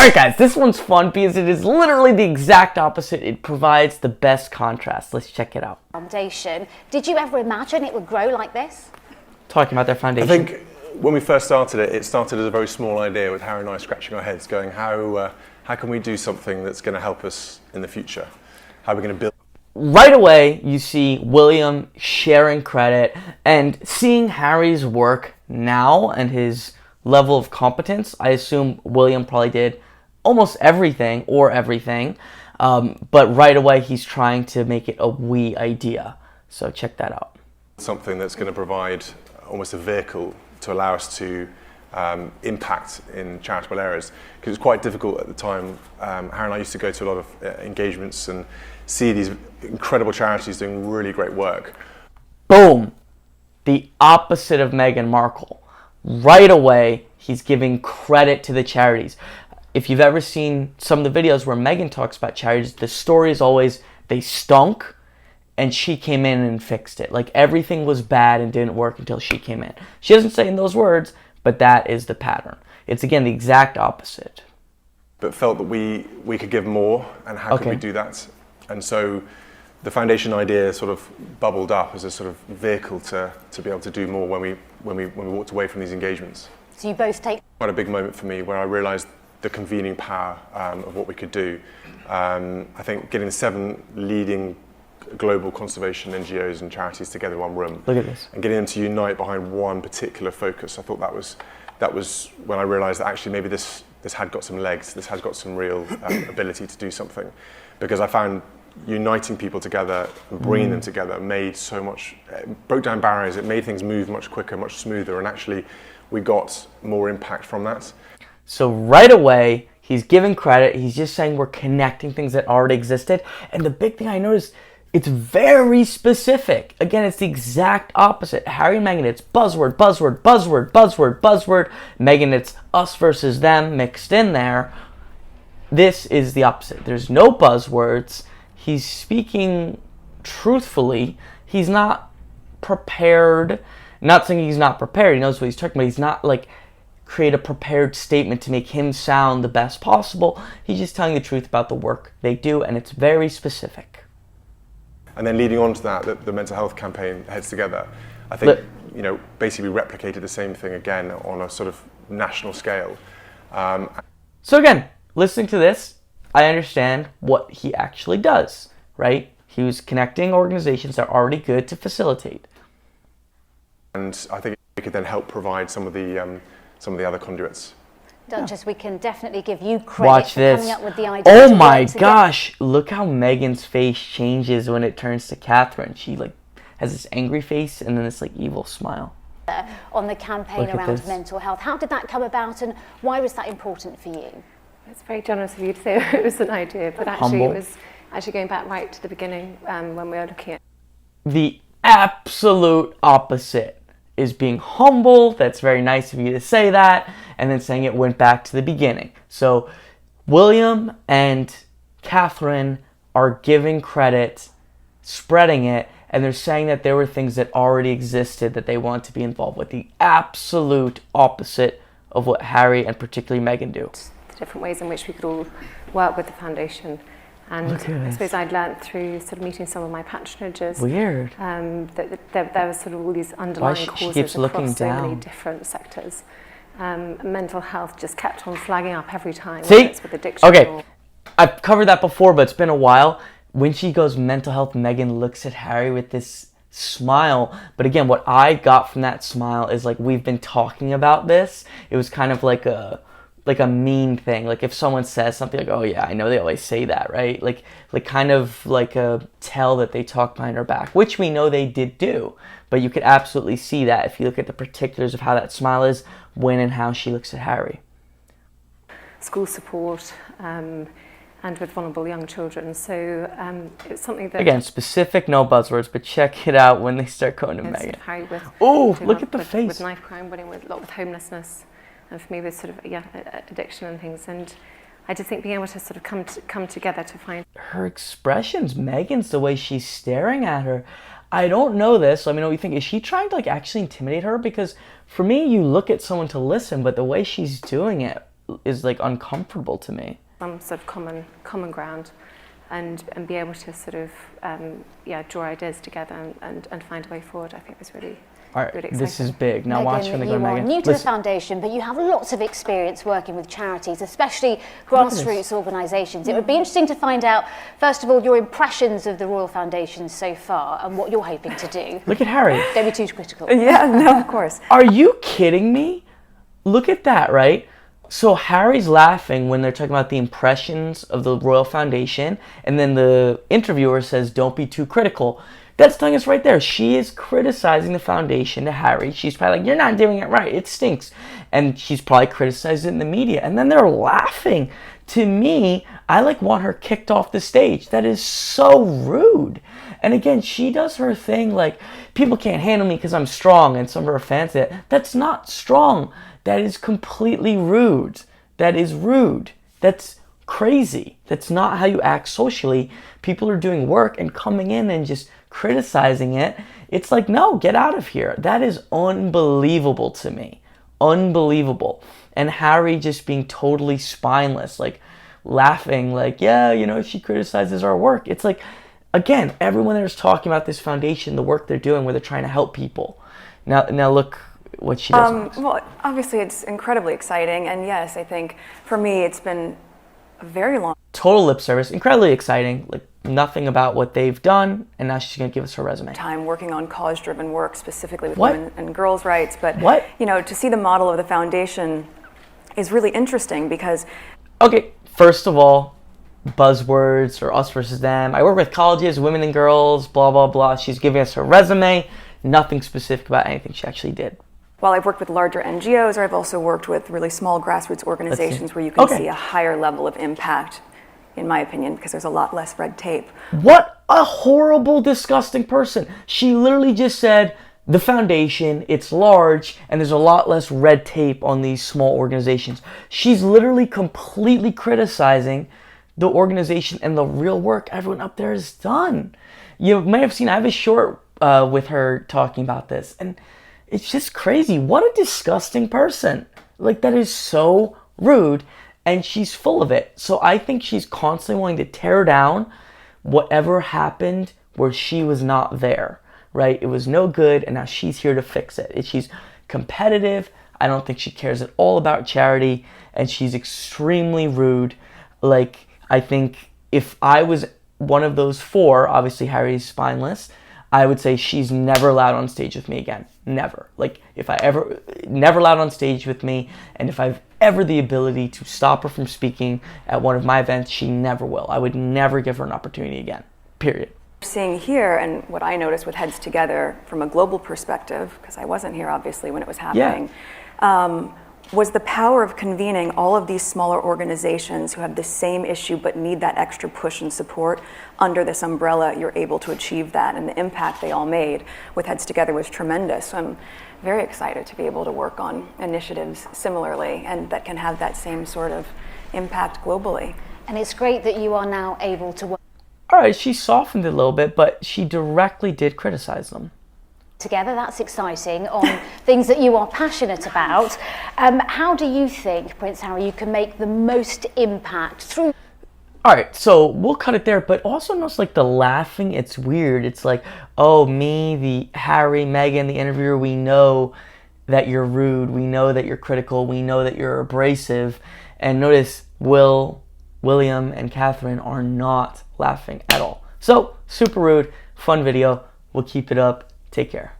Alright guys, this one's fun because it is literally the exact opposite. It provides the best contrast. Let's check it out. Foundation. Did you ever imagine it would grow like this? Talking about their foundation. I think when we first started it, it started as a very small idea with Harry and I scratching our heads going, how can we do something that's going to help us in the future? How are we going to build? Right away, you see William sharing credit and seeing Harry's work now and his level of competence. I assume William probably did almost everything or everything, but right away he's trying to make it a we idea. So check that out. Something that's going to provide almost a vehicle to allow us to impact in charitable areas, because it's quite difficult at the time. Harry and I used to go to a lot of engagements and see these incredible charities doing really great work. Boom! The opposite of Meghan Markle. Right away, he's giving credit to the charities. If you've ever seen some of the videos where Meghan talks about charities, the story is always they stunk and she came in and fixed it. Like everything was bad and didn't work until she came in. She doesn't say in those words, but that is the pattern. It's again the exact opposite. But felt that we could give more, and how could we do that? And so the foundation idea sort of bubbled up as a sort of vehicle to be able to do more when we walked away from these engagements. So you both take... Quite a big moment for me where I realised the convening power of what we could do. I think getting 7 leading global conservation NGOs and charities together in one room. Look at this. And getting them to unite behind one particular focus. I thought that was when I realised that actually maybe this had got some legs, this has got some real ability to do something. Because I found uniting people together and bringing them together made so much, broke down barriers, it made things move much quicker, much smoother, and actually we got more impact from that. So right away, he's giving credit, he's just saying we're connecting things that already existed, and the big thing I noticed, it's very specific. Again, it's the exact opposite. Harry and Meghan, it's buzzword, buzzword, buzzword, buzzword, buzzword. Meghan, it's us versus them mixed in there. This is the opposite. There's no buzzwords. He's speaking truthfully. He's not prepared. Not saying he's not prepared. He knows what he's talking about. He's not like create a prepared statement to make him sound the best possible. He's just telling the truth about the work they do, and it's very specific. And then leading on to that, the mental health campaign heads together. I think, basically replicated the same thing again on a sort of national scale. So again, listening to this, I understand what he actually does, right? He was connecting organizations that are already good to facilitate. And I think we could then help provide some of the other conduits. Duchess, we can definitely give you credit Watch for this. coming up with the idea. Oh my gosh, look how Meghan's face changes when it turns to Catherine. She like has this angry face and then this like evil smile. On the campaign around mental health. How did that come about and why was that important for you? It's very generous of you to say it was an idea, but actually Humble. it was actually going back right to the beginning when we were looking at... The absolute opposite is being humble. That's very nice of you to say that, and then saying it went back to the beginning. So William and Catherine are giving credit, spreading it, and they're saying that there were things that already existed that they want to be involved with. The absolute opposite of what Harry and particularly Meghan do. The different ways in which we could all work with the foundation. And I suppose I'd learnt through sort of meeting some of my patronages. Weird. That there were sort of all these underlying causes across so many different sectors. Mental health just kept on flagging up every time. See? It's with addiction. Okay, I've covered that before, but it's been a while. When she goes mental health, Meghan looks at Harry with this smile. But again, what I got from that smile is like we've been talking about this. It was kind of like a mean thing. Like if someone says something like, oh yeah, I know they always say that, right? Like kind of like a tell that they talk behind our back, which we know they did do. But you could absolutely see that if you look at the particulars of how that smile is, when and how she looks at Harry. School support and with vulnerable young children. So it's something that... Again, specific, no buzzwords, but check it out when they start going to Meghan. Oh, look at the face. With knife crime, a lot with homelessness. And for me, with sort of addiction and things, and I just think being able to sort of come together to find her expressions, Meghan's the way she's staring at her. I don't know this. Let me know what you think. Is she trying to like actually intimidate her? Because for me, you look at someone to listen, but the way she's doing it, is like uncomfortable to me. Some sort of common ground, and be able to sort of draw ideas together and find a way forward. I think was really. All right, really this is big. Now Meghan, watch when they go to Meghan. You are new to the foundation, but you have lots of experience working with charities, especially grassroots organisations. It would be interesting to find out, first of all, your impressions of the Royal Foundation so far and what you're hoping to do. Look at Harry. Don't be too critical. Yeah, no, of course. Are you kidding me? Look at that, right? So Harry's laughing when they're talking about the impressions of the Royal Foundation, and then the interviewer says, don't be too critical. That's telling us right there. She is criticizing the foundation to Harry. She's probably like, you're not doing it right. It stinks. And she's probably criticized it in the media. And then they're laughing. To me, I want her kicked off the stage. That is so rude. And again, she does her thing like, people can't handle me because I'm strong. And some of her fans say that's not strong. That is completely rude. That is rude. That's crazy. That's not how you act socially. People are doing work and coming in and just criticizing it. It's like, no, get out of here. That is unbelievable to me. Unbelievable. And Harry just being totally spineless, like laughing, like, yeah, she criticizes our work. It's like, again, everyone there's talking about this foundation, the work they're doing where they're trying to help people. Now look what she does next. Well, obviously it's incredibly exciting. And yes, I think for me, it's been a very long total lip service, incredibly exciting, like nothing about what they've done, and now she's going to give us her resume. Time working on cause-driven work, specifically with What? women and girls' rights. But What? To see the model of the foundation is really interesting because... Okay, first of all, buzzwords or us versus them. I work with colleges, women and girls, blah, blah, blah. She's giving us her resume, nothing specific about anything she actually did. While I've worked with larger NGOs, or I've also worked with really small grassroots organizations where you can see a higher level of impact, in my opinion, because there's a lot less red tape. What a horrible, disgusting person. She literally just said, the foundation, it's large, and there's a lot less red tape on these small organizations. She's literally completely criticizing the organization and the real work everyone up there has done. You may have seen, I have a short with her talking about this, and it's just crazy. What a disgusting person. Like, that is so rude. And she's full of it. So I think she's constantly wanting to tear down whatever happened where she was not there, right? It was no good, and now she's here to fix it. She's competitive. I don't think she cares at all about charity, and she's extremely rude. Like, I think if I was one of those four, obviously Harry's spineless, I would say she's never allowed on stage with me again. Never. Like, never allowed on stage with me, and if I've ever the ability to stop her from speaking at one of my events, she never will. I would never give her an opportunity again. Period. Seeing here, and what I noticed with Heads Together from a global perspective, because I wasn't here obviously when it was happening, was the power of convening all of these smaller organizations who have the same issue but need that extra push and support under this umbrella. You're able to achieve that, and the impact they all made with Heads Together was tremendous. So I'm very excited to be able to work on initiatives similarly and that can have that same sort of impact globally. And it's great that you are now able to work All right, she softened it a little bit, but she directly did criticize them. Together. That's exciting, on things that you are passionate about. How do you think, Prince Harry, you can make the most impact through... All right, so we'll cut it there, but also notice like the laughing, it's weird. It's like, oh, me, the Harry, Meghan, the interviewer, we know that you're rude, we know that you're critical, we know that you're abrasive. And notice William and Catherine are not laughing at all. So, super rude, fun video. We'll keep it up. Take care.